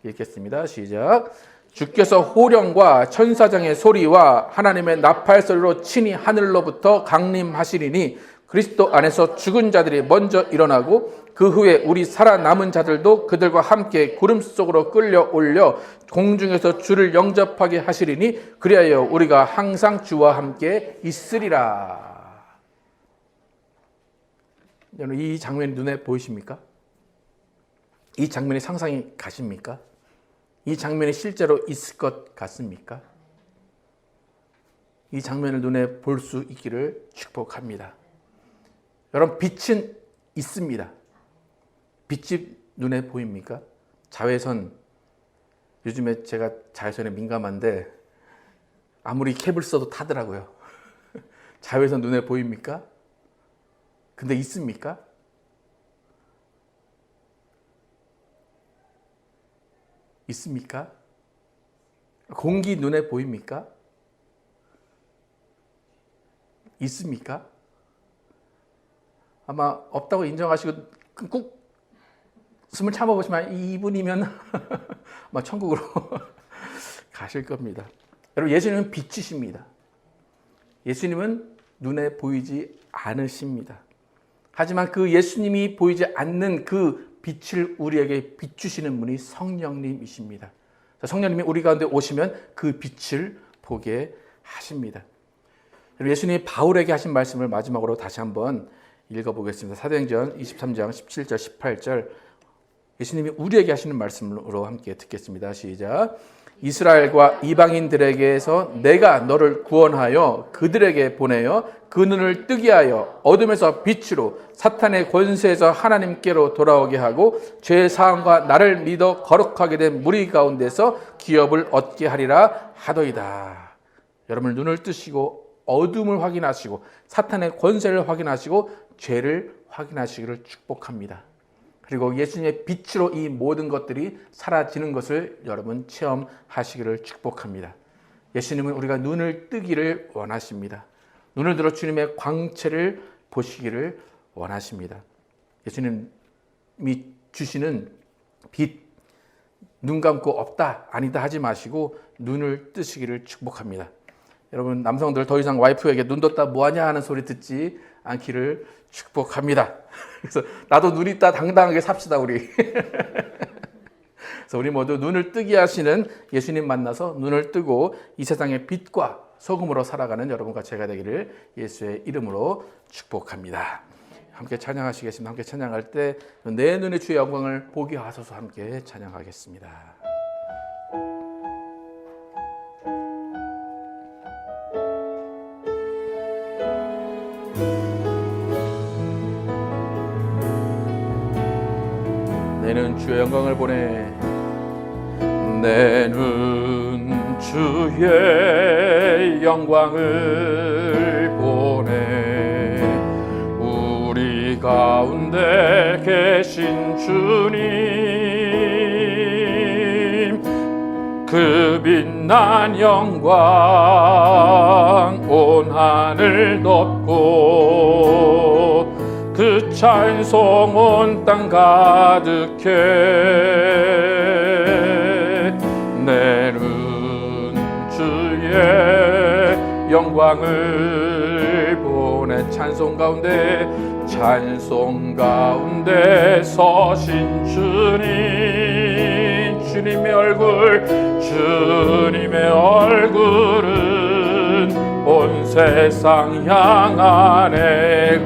읽겠습니다. 시작. 주께서 호령과 천사장의 소리와 하나님의 나팔 소리로 친히 하늘로부터 강림하시리니 그리스도 안에서 죽은 자들이 먼저 일어나고 그 후에 우리 살아남은 자들도 그들과 함께 구름 속으로 끌려 올려 공중에서 주를 영접하게 하시리니 그리하여 우리가 항상 주와 함께 있으리라. 여러분, 이 장면이 눈에 보이십니까? 이 장면이 상상이 가십니까? 이 장면이 실제로 있을 것 같습니까? 이 장면을 눈에 볼 수 있기를 축복합니다. 여러분, 빛은 있습니다. 빛이 눈에 보입니까? 자외선, 요즘에 제가 자외선에 민감한데 아무리 캡을 써도 타더라고요. 자외선 눈에 보입니까? 근데 있습니까? 있습니까? 공기 눈에 보입니까? 있습니까? 아마 없다고 인정하시고 꾹 숨을 참아보시면 이분이면 아마 천국으로 가실 겁니다. 여러분, 예수님은 빛이십니다. 예수님은 눈에 보이지 않으십니다. 하지만 그 예수님이 보이지 않는 그 빛을 우리에게 비추시는 분이 성령님이십니다. 성령님이 우리 가운데 오시면 그 빛을 보게 하십니다. 예수님이 바울에게 하신 말씀을 마지막으로 다시 한번 읽어보겠습니다. 사도행전 23장 17절 18절 예수님이 우리에게 하시는 말씀으로 함께 듣겠습니다. 시작. 이스라엘과 이방인들에게서 내가 너를 구원하여 그들에게 보내어 그 눈을 뜨게 하여 어둠에서 빛으로 사탄의 권세에서 하나님께로 돌아오게 하고 죄 사함과 나를 믿어 거룩하게 된 무리 가운데서 기업을 얻게 하리라 하더이다. 여러분, 눈을 뜨시고 어둠을 확인하시고 사탄의 권세를 확인하시고 죄를 확인하시기를 축복합니다. 그리고 예수님의 빛으로 이 모든 것들이 사라지는 것을 여러분 체험하시기를 축복합니다. 예수님은 우리가 눈을 뜨기를 원하십니다. 눈을 들어 주님의 광채를 보시기를 원하십니다. 예수님이 주시는 빛, 눈 감고 없다, 아니다 하지 마시고 눈을 뜨시기를 축복합니다. 여러분, 남성들 더 이상 와이프에게 눈 떴다 뭐하냐 하는 소리 듣지 않기를 축복합니다. 그래서 나도 눈 있다 당당하게 삽시다 우리. 그래서 우리 모두 눈을 뜨게 하시는 예수님 만나서 눈을 뜨고 이 세상의 빛과 소금으로 살아가는 여러분과 제가 되기를 예수의 이름으로 축복합니다. 함께 찬양하시겠습니다. 함께 찬양할 때 내 눈에 주의 영광을 보게 하소서 함께 찬양하겠습니다. 내는 주의 영광을 보내 내 눈 주의 영광을 보내 우리 가운데 계신 주님 그 빛난 영광 온 하늘 덮고 그 찬송 온 땅 가득해 내 눈 주의 영광을 보내 찬송 가운데 서신 주님의 얼굴은 온 세상 향하네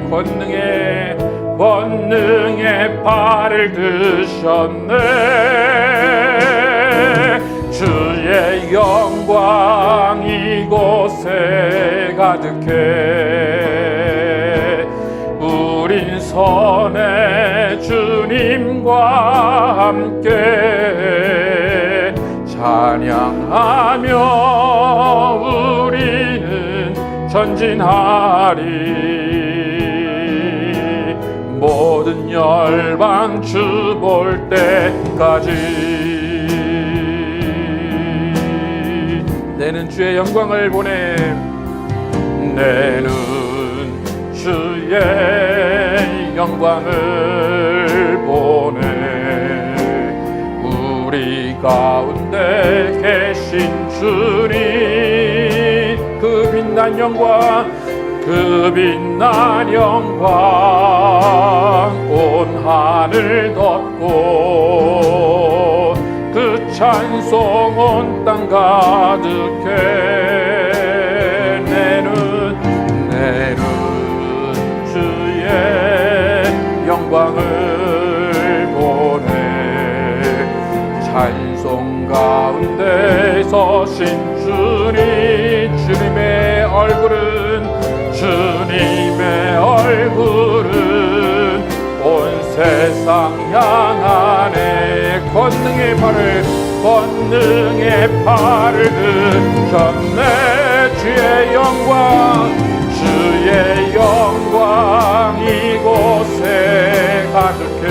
권능의 발을 드셨네 주의 영광 이곳에 가득해 우린 선해 주님과 영광과 함께 찬양하며 우리는 전진하리. 모든 열방 주 볼 때까지. 내는 주의 영광을 보내. 내는 주의 영광을 보내. 우리 가운데 계신 주님, 그 빛난 영광, 그 빛난 영광 온 하늘 덮고 그 찬송 온 땅 가득해. 내는 주의 영광을 보내. 찬송 가운데 서신 주님, 주님의 얼굴은 온 세상 향하네. 권능의 팔을 드셨네. 주의 영광 이곳에 가득해.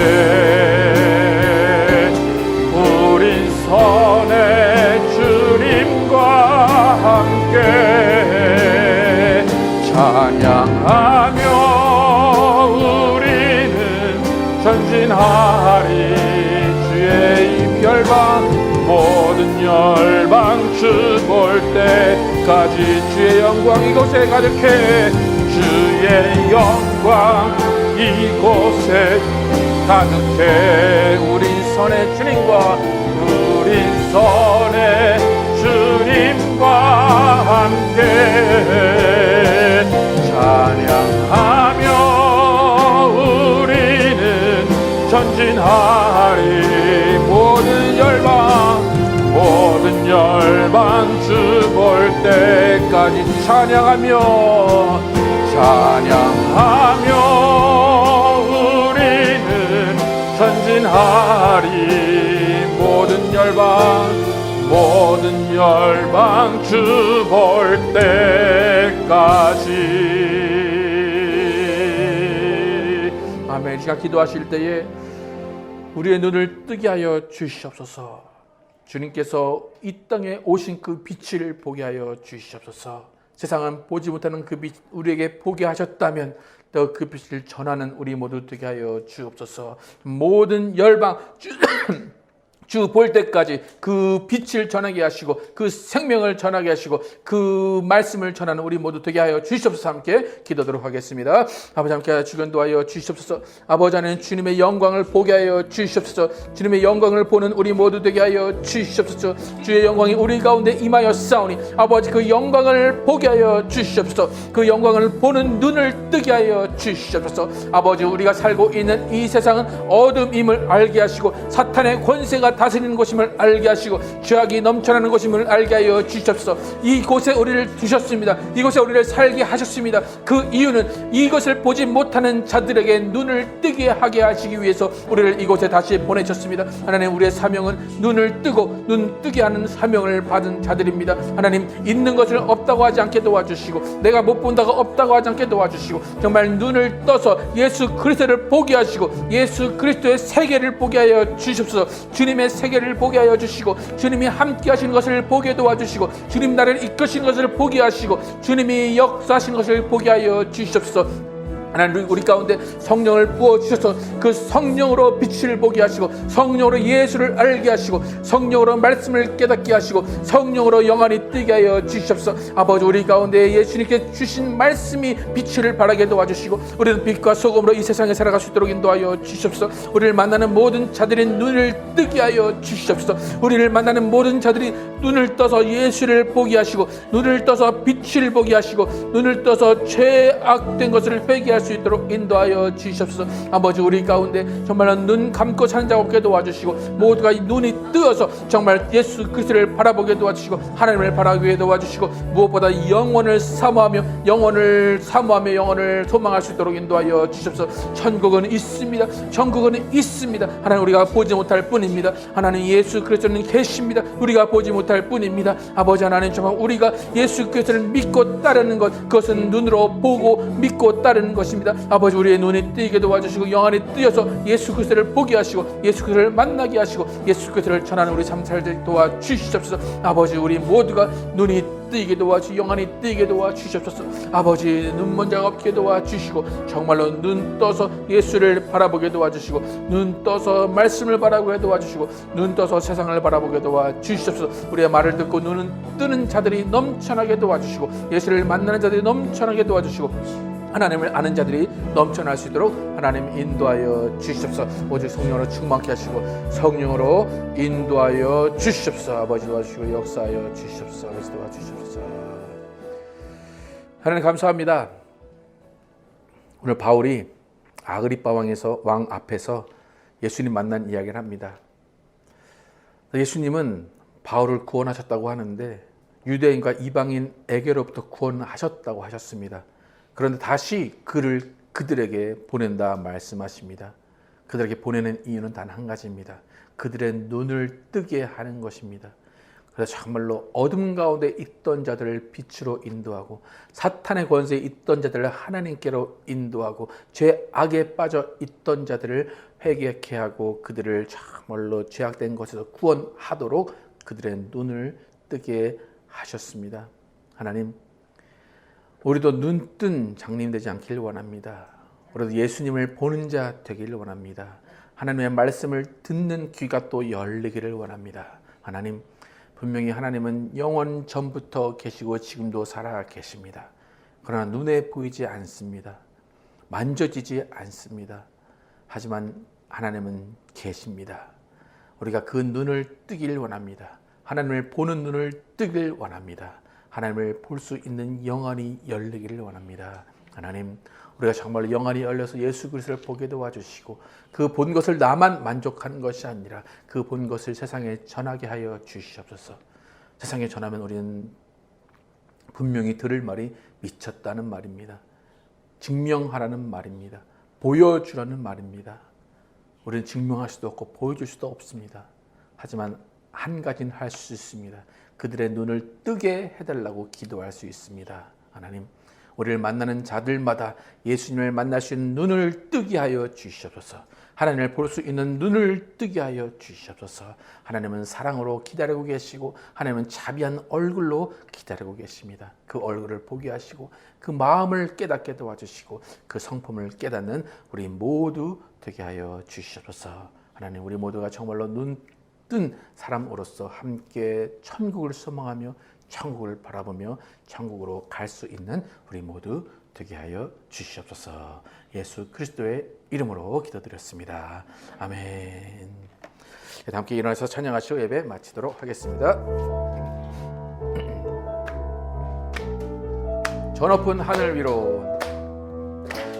우린 선의 주님과 함께 찬양하며 우리는 전진하리. 주의 이 모든 열방 주 볼 때까지 주의 영광 이곳에 가득해. 주의 영광 이곳에 가득해. 우린 선의 주님과 함께 찬양하며 우리는 전진하리. 모든 열방 주 볼 때까지 찬양하며 우리는 전진하리. 모든 열방 주 볼 때까지. 아멘. 시간 기도하실 때에 우리의 눈을 뜨게 하여 주시옵소서. 주님께서 이 땅에 오신 그 빛을 보게 하여 주시옵소서. 세상은 보지 못하는 그 빛 우리에게 보게 하셨다면 또 그 빛을 전하는 우리 모두 되게 하여 주옵소서. 모든 열방 주 볼 때까지 그 빛을 전하게 하시고 그 생명을 전하게 하시고 그 말씀을 전하는 우리 모두 되게 하여 주시옵소서. 함께 기도하도록 하겠습니다. 아버지 함께 주견도하여 주시옵소서. 아버지 안에는 주님의 영광을 보게 하여 주시옵소서. 주님의 영광을 보는 우리 모두 되게 하여 주시옵소서. 주의 영광이 우리 가운데 임하여 싸우니 아버지 그 영광을 보게 하여 주시옵소서. 그 영광을 보는 눈을 뜨게 하여 주시옵소서. 아버지 우리가 살고 있는 이 세상은 어둠임을 알게 하시고 사탄의 권세가 다스리는 곳임을 알게 하시고 죄악이 넘쳐나는 곳임을 알게 하여 주시옵소서. 이곳에 우리를 두셨습니다. 이곳에 우리를 살게 하셨습니다. 그 이유는 이것을 보지 못하는 자들에게 눈을 뜨게 하게 하시기 위해서 우리를 이곳에 다시 보내셨습니다. 하나님 우리의 사명은 눈을 뜨고 눈 뜨게 하는 사명을 받은 자들입니다. 하나님 있는 것을 없다고 하지 않게 도와주시고 내가 못 본다고 없다고 하지 않게 도와주시고 정말 눈을 떠서 예수 그리스도를 보게 하시고 예수 그리스도의 세계를 보게 하여 주시옵소서. 주님의 세계를 보게 하여 주시고 주님이 함께 하시는 것을 보게 도와주시고 주님 나를 이끄시는 것을 보게 하시고 주님이 역사하시는 것을 보게 하여 주시옵소서. 하나님 우리 가운데 성령을 부어주셔서 그 성령으로 빛을 보게 하시고 성령으로 예수를 알게 하시고 성령으로 말씀을 깨닫게 하시고 성령으로 영안이 뜨게 하여 주시옵소서. 아버지 우리 가운데 예수님께 주신 말씀이 빛을 발하게 도와주시고 우리는 빛과 소금으로 이 세상에 살아갈 수 있도록 인도하여 주시옵소서. 우리를 만나는 모든 자들의 눈을 뜨게 하여 주시옵소서. 우리를 만나는 모든 자들이 눈을 떠서 예수를 보게 하시고 눈을 떠서 빛을 보게 하시고 눈을 떠서 죄악된 것을 회개할 수 수 있도록 인도하여 주시옵소서. 아버지, 우리 가운데 정말 눈 감고 사는 자 없게 도와주시고, 모두가 이 눈이 뜨어서 정말 예수 그리스도를 바라보게 도와주시고, 하나님을 바라보게 도와주시고, 무엇보다 영원을 사모하며 영원을 소망할 수 있도록 인도하여 주시옵소서. 천국은 있습니다. 천국은 있습니다. 하나님, 우리가 보지 못할 뿐입니다. 하나님, 예수 그리스도는 계십니다. 우리가 보지 못할 뿐입니다. 아버지 하나님, 정말 우리가 예수 그리스도를 믿고 따르는 것, 그것은 눈으로 보고 믿고 따르는 것입니다. 아버지, 우리의 눈이 뜨이게 도와주시고, 영안이 뜨여서 예수 그리스도를 보게 하시고, 예수 그리스도를 만나게 하시고, 예수 그리스도를 전하는 우리 삶 살게 도와주시옵소서. 아버지, 우리 모두가 눈이 뜨이게 도와주시고, 영안이 뜨이게 도와주시옵소서. 아버지, 눈먼 자가 없게 도와주시고, 정말로 눈 떠서 예수를 바라보게 도와주시고, 눈 떠서 말씀을 바라보게 도와주시고, 눈 떠서 세상을 바라보게 도와주시옵소서. 우리의 말을 듣고 눈은 뜨는 자들이 넘쳐나게 도와주시고, 예수를 만나는 자들이 넘쳐나게 도와주시고, 하나님을 아는 자들이 넘쳐날 수 있도록 하나님 인도하여 주시옵소서. 오직 성령으로 충만케 하시고 성령으로 인도하여 주시옵소서. 아버지, 도와주시고 역사하여 주시옵소서. 아버지, 도와주시옵소서. 하나님 감사합니다. 오늘 바울이 아그리빠 왕 앞에서 예수님 만난 이야기를 합니다. 예수님은 바울을 구원하셨다고 하는데 유대인과 이방인에게로부터 구원하셨다고 하셨습니다. 그런데 다시 그들에게 보낸다 말씀하십니다. 그들에게 보내는 이유는 단 한 가지입니다. 그들의 눈을 뜨게 하는 것입니다. 그래서 정말로 어둠 가운데 있던 자들을 빛으로 인도하고, 사탄의 권세에 있던 자들을 하나님께로 인도하고, 죄악에 빠져 있던 자들을 회개케 하고, 그들을 정말로 죄악된 것에서 구원하도록 그들의 눈을 뜨게 하셨습니다. 하나님, 우리도 눈뜬 장님 되지 않기를 원합니다. 우리도 예수님을 보는 자 되기를 원합니다. 하나님의 말씀을 듣는 귀가 또 열리기를 원합니다. 하나님, 분명히 하나님은 영원 전부터 계시고 지금도 살아 계십니다. 그러나 눈에 보이지 않습니다. 만져지지 않습니다. 하지만 하나님은 계십니다. 우리가 그 눈을 뜨길 원합니다. 하나님을 보는 눈을 뜨길 원합니다. 하나님을 볼 수 있는 영안이 열리기를 원합니다. 하나님, 우리가 정말로 영안이 열려서 예수 그리스도를 보게 도와주시고, 그 본 것을 나만 만족하는 것이 아니라 그 본 것을 세상에 전하게 하여 주시옵소서. 세상에 전하면 우리는 분명히 들을 말이 미쳤다는 말입니다. 증명하라는 말입니다. 보여주라는 말입니다. 우리는 증명할 수도 없고 보여줄 수도 없습니다. 하지만 한 가지는 할 수 있습니다. 그들의 눈을 뜨게 해달라고 기도할 수 있습니다. 하나님, 우리를 만나는 자들마다 예수님을 만날 수 있는 눈을 뜨게 하여 주시옵소서. 하나님을 볼 수 있는 눈을 뜨게 하여 주시옵소서. 하나님은 사랑으로 기다리고 계시고, 하나님은 자비한 얼굴로 기다리고 계십니다. 그 얼굴을 보게 하시고, 그 마음을 깨닫게 도와주시고, 그 성품을 깨닫는 우리 모두 되게 하여 주시옵소서. 하나님, 우리 모두가 정말로 눈 뜬 사람으로서 함께 천국을 소망하며 천국을 바라보며 천국으로 갈 수 있는 우리 모두 되게 하여 주시옵소서. 예수 그리스도의 이름으로 기도드렸습니다. 아멘. 함께 일어나서 찬양하시고 예배 마치도록 하겠습니다. 저 높은 하늘 위로,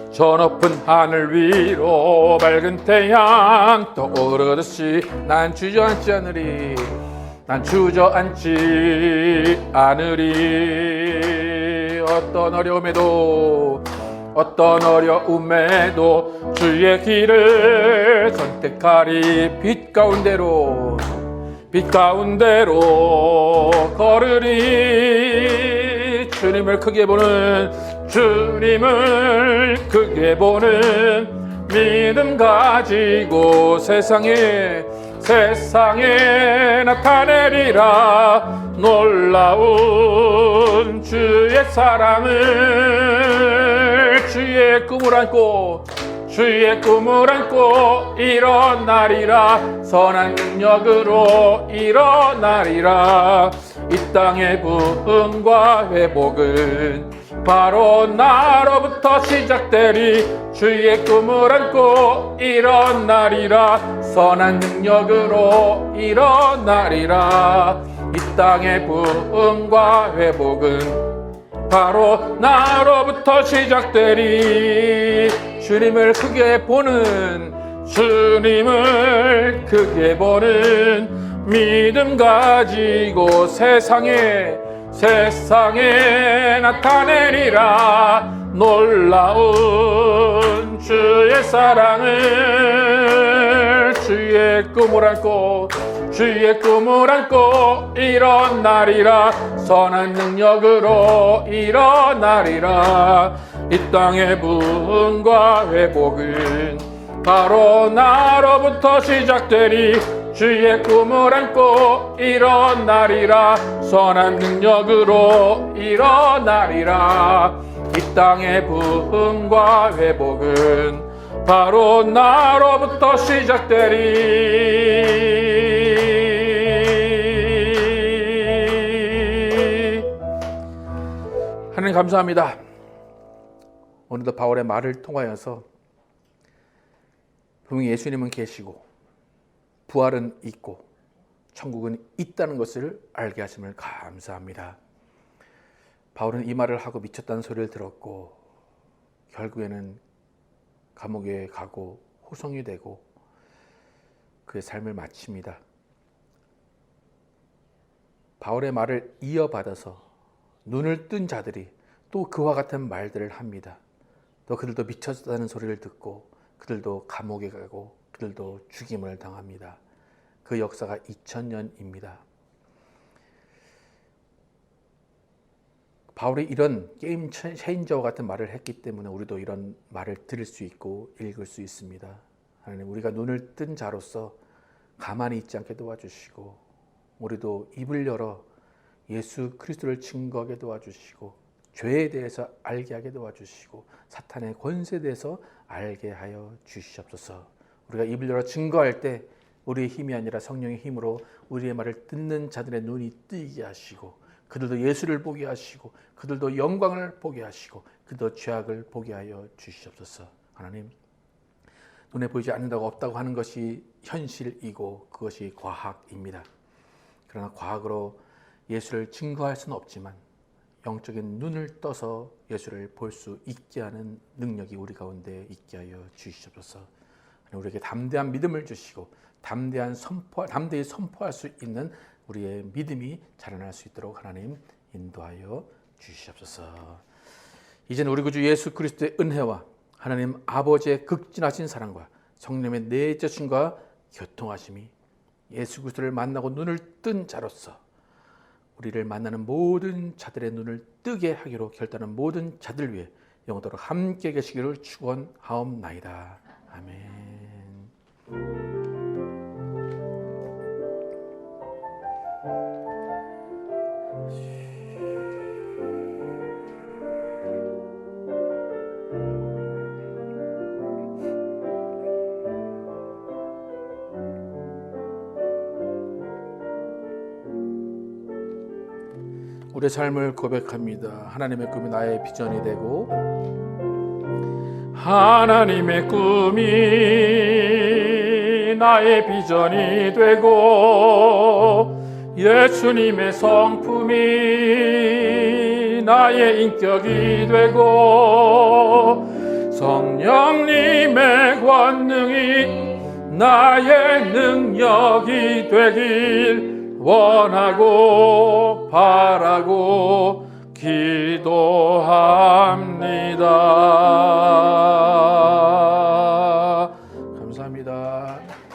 저 높은 하늘 위로 밝은 태양 떠오르듯이 난 주저앉지 않으리. 난 주저앉지 않으리. 어떤 어려움에도 주의 길을 선택하리. 빛 가운데로 걸으리. 주님을 크게 보는 믿음 가지고 세상에 나타내리라. 놀라운 주의 사랑을, 주의 꿈을 안고 일어나리라. 선한 능력으로 일어나리라. 이 땅의 부흥과 회복은 바로 나로부터 시작되리. 주의 꿈을 안고 일어나리라. 선한 능력으로 일어나리라. 이 땅의 부흥과 회복은 바로 나로부터 시작되리. 주님을 크게 보는, 주님을 크게 보는 믿음 가지고 세상에 나타내리라. 놀라운 주의 사랑을, 주의 꿈을 안고 일어나리라. 선한 능력으로 일어나리라. 이 땅의 부흥과 회복은 바로 나로부터 시작되리. 주의 꿈을 안고 일어나리라. 선한 능력으로 일어나리라. 이 땅의 부흥과 회복은 바로 나로부터 시작되리. 하나님 감사합니다. 오늘도 바울의 말을 통하여서 분명히 예수님은 계시고 부활은 있고 천국은 있다는 것을 알게 하심을 감사합니다. 바울은 이 말을 하고 미쳤다는 소리를 들었고 결국에는 감옥에 가고 호송이 되고 그의 삶을 마칩니다. 바울의 말을 이어받아서 눈을 뜬 자들이 또 그와 같은 말들을 합니다. 또 그들도 미쳤다는 소리를 듣고 그들도 감옥에 가고 그들도 죽임을 당합니다. 그 역사가 2000년입니다. 바울이 이런 게임 체인저와 같은 말을 했기 때문에 우리도 이런 말을 들을 수 있고 읽을 수 있습니다. 하나님, 우리가 눈을 뜬 자로서 가만히 있지 않게 도와주시고 우리도 입을 열어 예수 그리스도를 증거하게 도와주시고 죄에 대해서 알게 하게 도와주시고 사탄의 권세에 대해서 알게 하여 주시옵소서. 우리가 입을 열어 증거할 때 우리의 힘이 아니라 성령의 힘으로 우리의 말을 듣는 자들의 눈이 뜨게 하시고 그들도 예수를 보게 하시고 그들도 영광을 보게 하시고 그들도 죄악을 보게 하여 주시옵소서. 하나님, 눈에 보이지 않는다고 없다고 하는 것이 현실이고 그것이 과학입니다. 그러나 과학으로 예수를 증거할 수는 없지만 영적인 눈을 떠서 예수를 볼 수 있게 하는 능력이 우리 가운데 있게 하여 주시옵소서. 우리에게 담대한 믿음을 주시고 담대히 선포할 수 있는 우리의 믿음이 자라날 수 있도록 하나님 인도하여 주시옵소서. 이제는 우리 구주 예수 그리스도의 은혜와 하나님 아버지의 극진하신 사랑과 성령의 내주심과 교통하심이 예수 그리스도를 만나고 눈을 뜬 자로서 우리를 만나는 모든 자들의 눈을 뜨게 하기로 결단한 모든 자들 위해 영원토록 함께 계시기를 축원하옵나이다. 아멘. 우리의 삶을 고백합니다. 하나님의 꿈이 나의 비전이 되고 하나님의 꿈이 나의 비전이 되고 예수님의 성품이 나의 인격이 되고 성령님의 권능이 나의 능력이 되길 원하고 바라고 기도합니다.